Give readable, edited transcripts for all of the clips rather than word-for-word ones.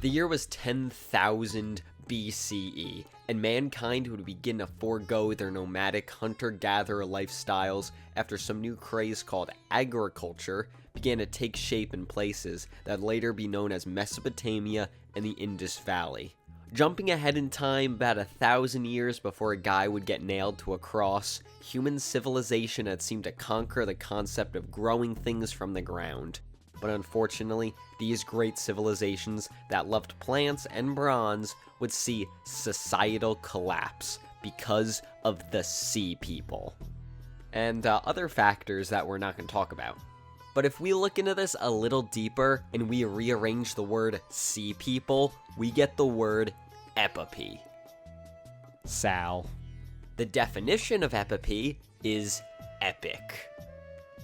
The year was 10,000 BCE, and mankind would begin to forego their nomadic hunter-gatherer lifestyles after some new craze called agriculture began to take shape in places that would later be known as Mesopotamia and the Indus Valley. Jumping ahead in time about 1,000 years before a guy would get nailed to a cross, human civilization had seemed to conquer the concept of growing things from the ground. But unfortunately, these great civilizations that loved plants and bronze would see societal collapse because of the sea people. And other factors that we're not going to talk about. But if we look into this a little deeper and we rearrange the word sea people, we get the word epopee. Sal. The definition of epopee is epic.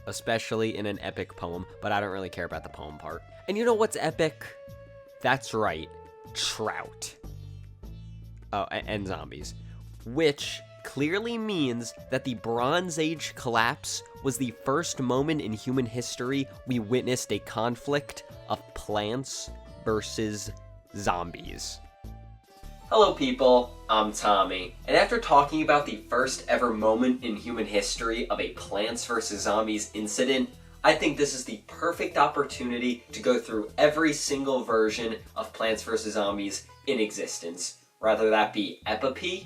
Especially in an epic poem, but I don't really care about the poem part. And you know what's epic? That's right, trout. Oh, and zombies. Which clearly means that the Bronze Age collapse was the first moment in human history we witnessed a conflict of plants versus zombies. Hello people, I'm Tommy, and after talking about the first ever moment in human history of a Plants vs. Zombies incident, I think this is the perfect opportunity to go through every single version of Plants vs. Zombies in existence, whether that be epopee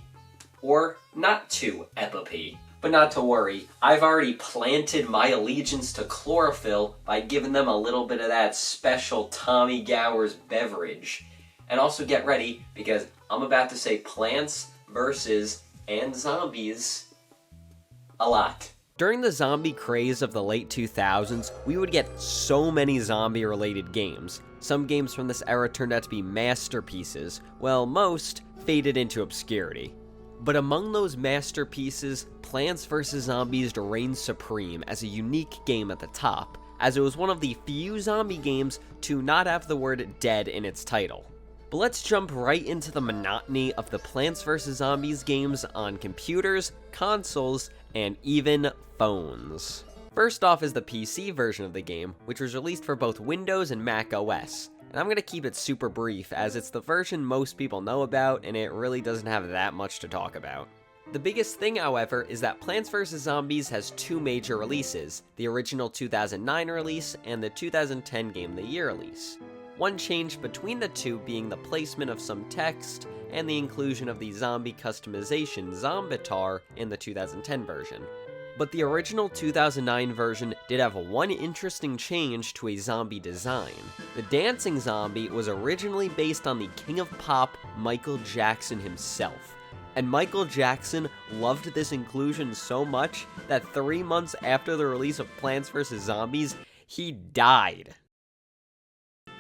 or not too epopee. But not to worry, I've already planted my allegiance to chlorophyll by giving them a little bit of that special Tommy Gower's beverage. And also get ready, because I'm about to say plants versus and zombies a lot. During the zombie craze of the late 2000s, we would get so many zombie-related games. Some games from this era turned out to be masterpieces, while most faded into obscurity. But among those masterpieces, Plants vs. Zombies reigned supreme as a unique game at the top, as it was one of the few zombie games to not have the word dead in its title. But let's jump right into the monotony of the Plants vs. Zombies games on computers, consoles, and even phones. First off is the PC version of the game, which was released for both Windows and Mac OS. And I'm going to keep it super brief, as it's the version most people know about, and it really doesn't have that much to talk about. The biggest thing, however, is that Plants vs. Zombies has two major releases, the original 2009 release and the 2010 Game of the Year release. One change between the two being the placement of some text and the inclusion of the zombie customization Zombitar in the 2010 version. But the original 2009 version did have one interesting change to a zombie design. The dancing zombie was originally based on the King of Pop, Michael Jackson himself. And Michael Jackson loved this inclusion so much that 3 months after the release of Plants vs. Zombies, he died.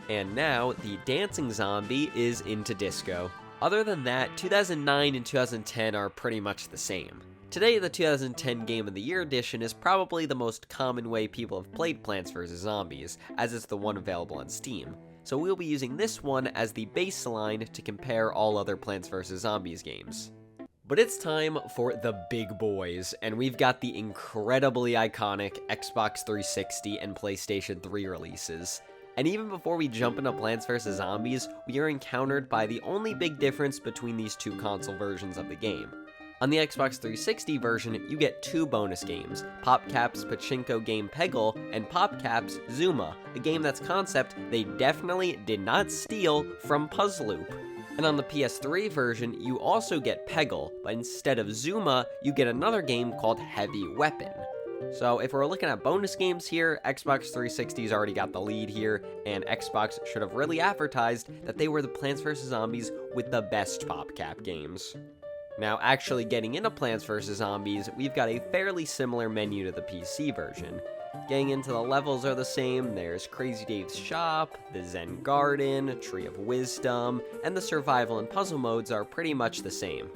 And now, the dancing zombie is into disco. Other than that, 2009 and 2010 are pretty much the same. Today, the 2010 Game of the Year edition is probably the most common way people have played Plants vs. Zombies, as it's the one available on Steam. So we'll be using this one as the baseline to compare all other Plants vs. Zombies games. But it's time for the big boys, and we've got the incredibly iconic Xbox 360 and PlayStation 3 releases. And even before we jump into Plants vs. Zombies, we are encountered by the only big difference between these two console versions of the game. On the Xbox 360 version, you get two bonus games, PopCap's pachinko game Peggle and PopCap's Zuma, a game that's concept they definitely did not steal from Puzzloop. And on the PS3 version, you also get Peggle, but instead of Zuma, you get another game called Heavy Weapon. So if we're looking at bonus games here, Xbox 360's already got the lead here, and Xbox should have really advertised that they were the Plants vs. Zombies with the best PopCap games. Now, actually getting into Plants vs. Zombies, we've got a fairly similar menu to the PC version. Getting into the levels are the same, there's Crazy Dave's Shop, the Zen Garden, Tree of Wisdom, and the survival and puzzle modes are pretty much the same.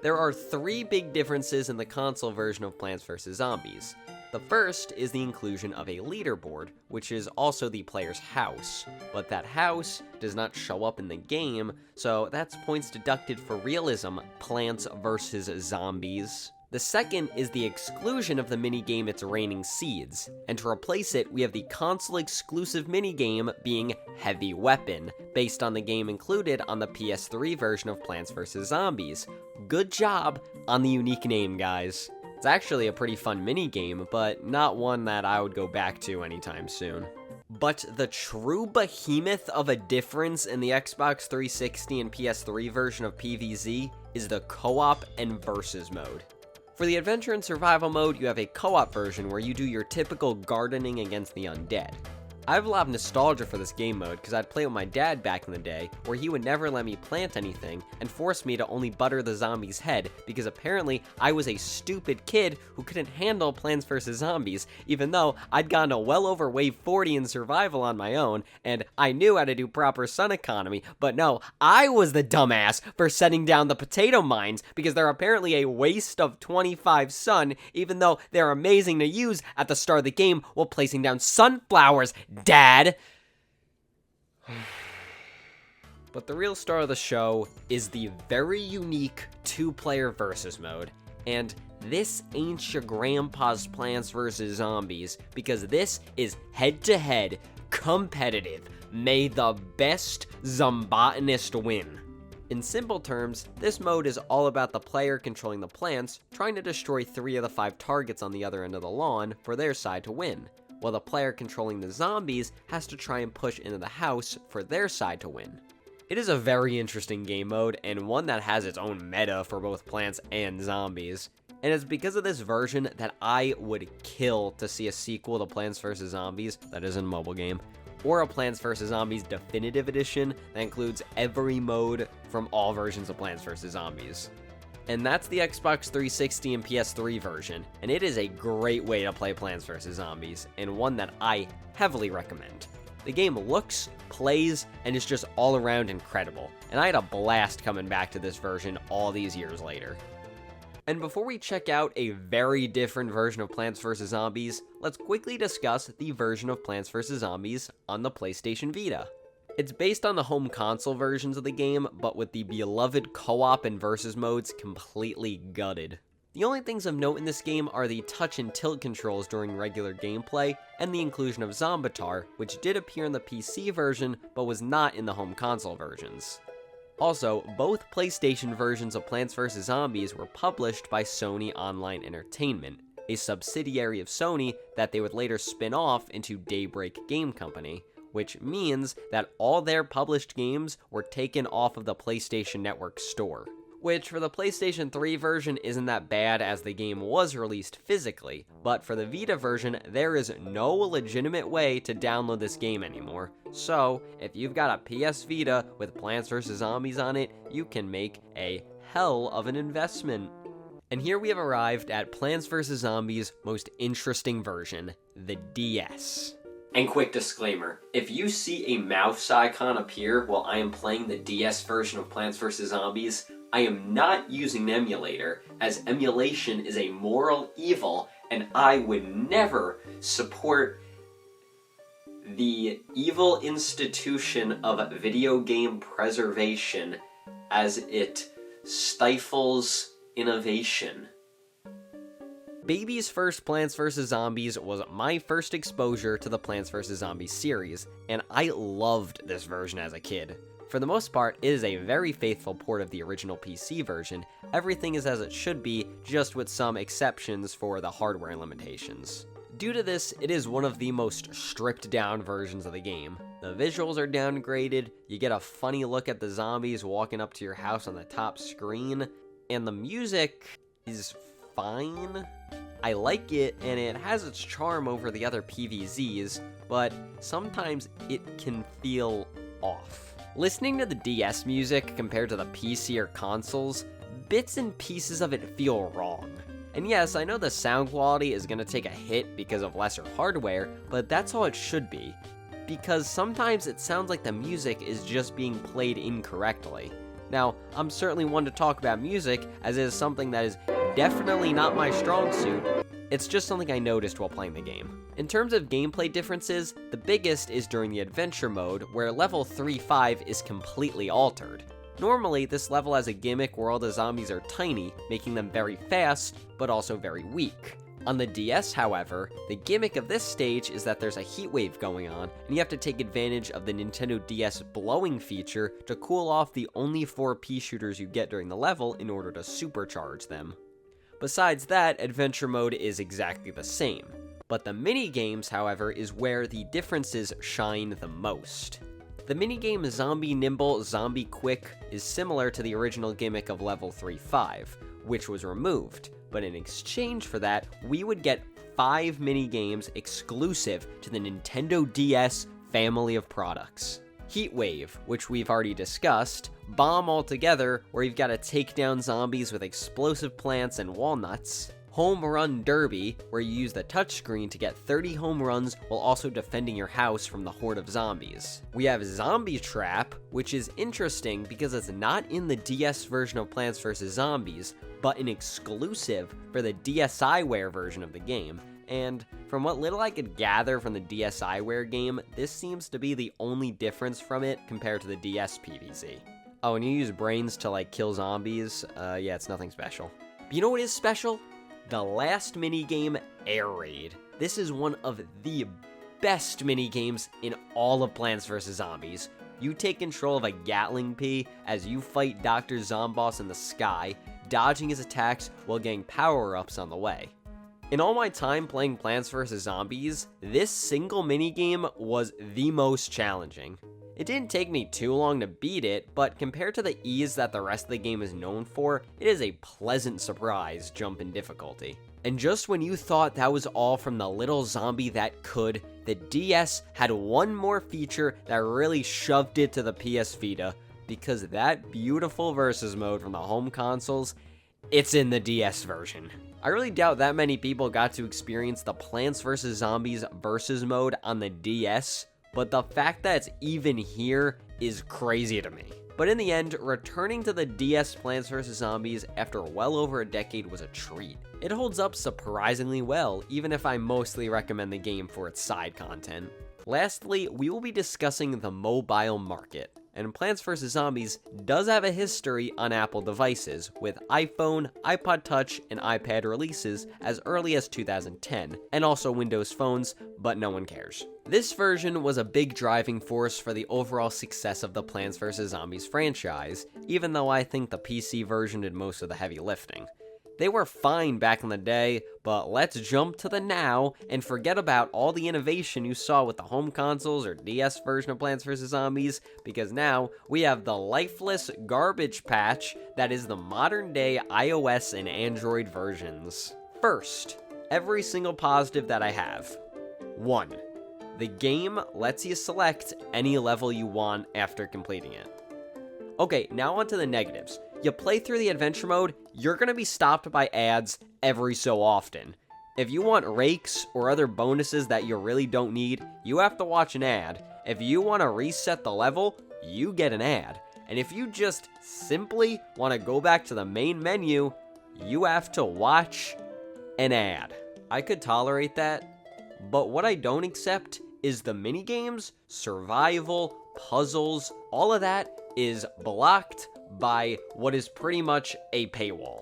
There are three big differences in the console version of Plants vs. Zombies. The first is the inclusion of a leaderboard, which is also the player's house, but that house does not show up in the game, so that's points deducted for realism, Plants vs. Zombies. The second is the exclusion of the minigame It's Raining Seeds, and to replace it, we have the console-exclusive minigame being Heavy Weapon, based on the game included on the PS3 version of Plants vs. Zombies. Good job on the unique name, guys. It's actually a pretty fun minigame, but not one that I would go back to anytime soon. But the true behemoth of a difference in the Xbox 360 and PS3 version of PvZ is the co-op and versus mode. For the adventure and survival mode, you have a co-op version where you do your typical gardening against the undead. I have a lot of nostalgia for this game mode because I'd play with my dad back in the day where he would never let me plant anything and force me to only butter the zombie's head because apparently I was a stupid kid who couldn't handle Plants vs. Zombies, even though I'd gotten to well over wave 40 in survival on my own and I knew how to do proper sun economy, but no, I was the dumbass for setting down the potato mines because they're apparently a waste of 25 sun even though they're amazing to use at the start of the game while placing down sunflowers. Dad! But the real star of the show is the very unique two-player versus mode, and this ain't your grandpa's Plants vs. Zombies, because this is head-to-head, competitive, may the best zombotanist win. In simple terms, this mode is all about the player controlling the plants, trying to destroy 3 of the 5 targets on the other end of the lawn for their side to win, while the player controlling the zombies has to try and push into the house for their side to win. It is a very interesting game mode, and one that has its own meta for both plants and zombies. And it's because of this version that I would kill to see a sequel to Plants vs. Zombies that isn't a mobile game, or a Plants vs. Zombies Definitive Edition that includes every mode from all versions of Plants vs. Zombies. And that's the Xbox 360 and PS3 version, and it is a great way to play Plants vs. Zombies, and one that I heavily recommend. The game looks, plays, and is just all around incredible, and I had a blast coming back to this version all these years later. And before we check out a very different version of Plants vs. Zombies, let's quickly discuss the version of Plants vs. Zombies on the PlayStation Vita. It's based on the home console versions of the game, but with the beloved co-op and versus modes completely gutted. The only things of note in this game are the touch and tilt controls during regular gameplay, and the inclusion of Zombotar, which did appear in the PC version, but was not in the home console versions. Also, both PlayStation versions of Plants vs. Zombies were published by Sony Online Entertainment, a subsidiary of Sony that they would later spin off into Daybreak Game Company, which means that all their published games were taken off of the PlayStation Network store. Which, for the PlayStation 3 version, isn't that bad as the game was released physically, but for the Vita version, there is no legitimate way to download this game anymore. So, if you've got a PS Vita with Plants vs. Zombies on it, you can make a hell of an investment. And here we have arrived at Plants vs. Zombies' most interesting version, the DS. And quick disclaimer, if you see a mouse icon appear while I am playing the DS version of Plants vs. Zombies, I am not using an emulator, as emulation is a moral evil, and I would never support the evil institution of video game preservation as it stifles innovation. Baby's first Plants vs. Zombies was my first exposure to the Plants vs. Zombies series, and I loved this version as a kid. For the most part, it is a very faithful port of the original PC version. Everything is as it should be, just with some exceptions for the hardware limitations. Due to this, it is one of the most stripped down versions of the game. The visuals are downgraded, you get a funny look at the zombies walking up to your house on the top screen, and the music is fine. I like it, and it has its charm over the other PvZs, but sometimes it can feel off. Listening to the DS music compared to the PC or consoles, bits and pieces of it feel wrong. And yes, I know the sound quality is going to take a hit because of lesser hardware, but that's how it should be. Because sometimes it sounds like the music is just being played incorrectly. Now, I'm certainly one to talk about music, as it is something that is definitely not my strong suit. It's just something I noticed while playing the game. In terms of gameplay differences, the biggest is during the adventure mode, where level 3-5 is completely altered. Normally, this level has a gimmick where all the zombies are tiny, making them very fast, but also very weak. On the DS, however, the gimmick of this stage is that there's a heat wave going on, and you have to take advantage of the Nintendo DS blowing feature to cool off the only 4 pea shooters you get during the level in order to supercharge them. Besides that, adventure mode is exactly the same. But the mini-games, however, is where the differences shine the most. The minigame Zombie Nimble, Zombie Quick is similar to the original gimmick of level 3-5, which was removed, but in exchange for that, we would get 5 minigames exclusive to the Nintendo DS family of products. Heat Wave, which we've already discussed, Bomb Altogether, where you've got to take down zombies with explosive plants and walnuts, Home Run Derby, where you use the touchscreen to get 30 home runs while also defending your house from the horde of zombies. We have Zombie Trap, which is interesting because it's not in the DS version of Plants vs. Zombies, but an exclusive for the DSiWare version of the game. And from what little I could gather from the DSiWare game, this seems to be the only difference from it compared to the DS PvZ. Oh, and you use brains to kill zombies? Yeah, it's nothing special. But you know what is special? The last minigame, Air Raid. This is one of the best minigames in all of Plants vs. Zombies. You take control of a Gatling Pea as you fight Dr. Zomboss in the sky, dodging his attacks while getting power-ups on the way. In all my time playing Plants vs. Zombies, this single minigame was the most challenging. It didn't take me too long to beat it, but compared to the ease that the rest of the game is known for, it is a pleasant surprise jump in difficulty. And just when you thought that was all from the little zombie that could, the DS had one more feature that really shoved it to the PS Vita, because that beautiful versus mode from the home consoles, it's in the DS version. I really doubt that many people got to experience the Plants vs. Zombies versus mode on the DS, but the fact that it's even here is crazy to me. But in the end, returning to the DS Plants vs. Zombies after well over a decade was a treat. It holds up surprisingly well, even if I mostly recommend the game for its side content. Lastly, we will be discussing the mobile market. And Plants vs. Zombies does have a history on Apple devices, with iPhone, iPod Touch, and iPad releases as early as 2010, and also Windows phones, but no one cares. This version was a big driving force for the overall success of the Plants vs. Zombies franchise, even though I think the PC version did most of the heavy lifting. They were fine back in the day, but let's jump to the now and forget about all the innovation you saw with the home consoles or DS version of Plants vs. Zombies, because now we have the lifeless garbage patch that is the modern day iOS and Android versions. First, every single positive that I have. 1. The game lets you select any level you want after completing it. Okay, now on to the negatives. You play through the adventure mode, you're going to be stopped by ads every so often. If you want rakes or other bonuses that you really don't need, you have to watch an ad. If you want to reset the level, you get an ad. And if you just simply want to go back to the main menu, you have to watch an ad. I could tolerate that, but what I don't accept is the minigames, survival, puzzles, all of that is blocked by what is pretty much a paywall.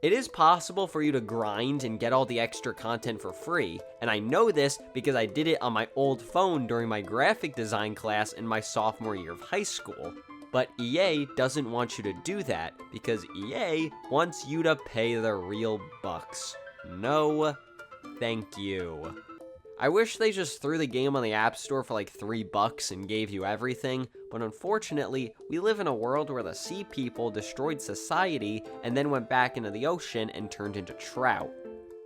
It is possible for you to grind and get all the extra content for free, and I know this because I did it on my old phone during my graphic design class in my sophomore year of high school. But EA doesn't want you to do that because EA wants you to pay the real bucks. No, thank you. I wish they just threw the game on the App Store for like $3 and gave you everything, but unfortunately, we live in a world where the sea people destroyed society and then went back into the ocean and turned into trout.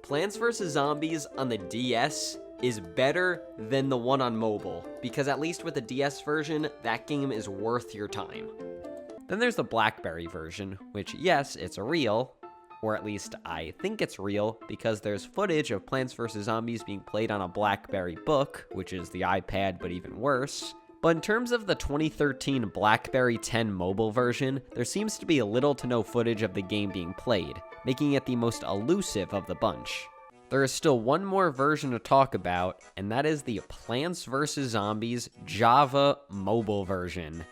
Plants vs. Zombies on the DS is better than the one on mobile, because at least with the DS version, that game is worth your time. Then there's the BlackBerry version, which yes, it's real, or at least I think it's real, because there's footage of Plants vs. Zombies being played on a BlackBerry Book, which is the iPad but even worse. But in terms of the 2013 BlackBerry 10 mobile version, there seems to be little to no footage of the game being played, making it the most elusive of the bunch. There is still one more version to talk about, and that is the Plants vs. Zombies Java mobile version.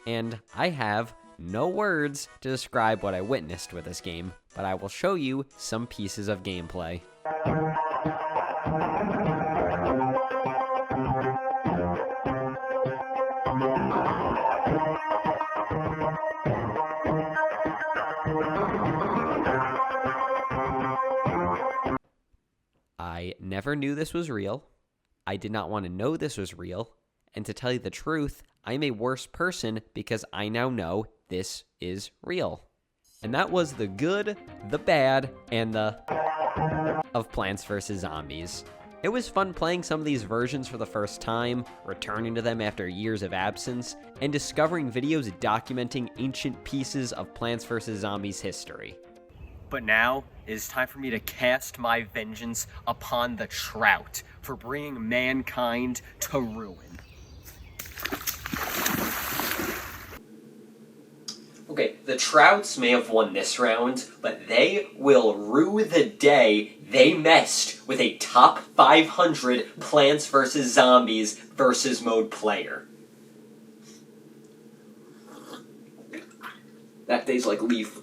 And I have no words to describe what I witnessed with this game, but I will show you some pieces of gameplay. I never knew this was real. I did not want to know this was real. And to tell you the truth, I'm a worse person because I now know this is real. And that was the good, the bad, and the of Plants vs. Zombies. It was fun playing some of these versions for the first time, returning to them after years of absence, and discovering videos documenting ancient pieces of Plants vs. Zombies history. But now, it is time for me to cast my vengeance upon the Trout for bringing mankind to ruin. Okay, the Trouts may have won this round, but they will rue the day they messed with a top 500 Plants vs. Zombies versus mode player. That tastes like leaf.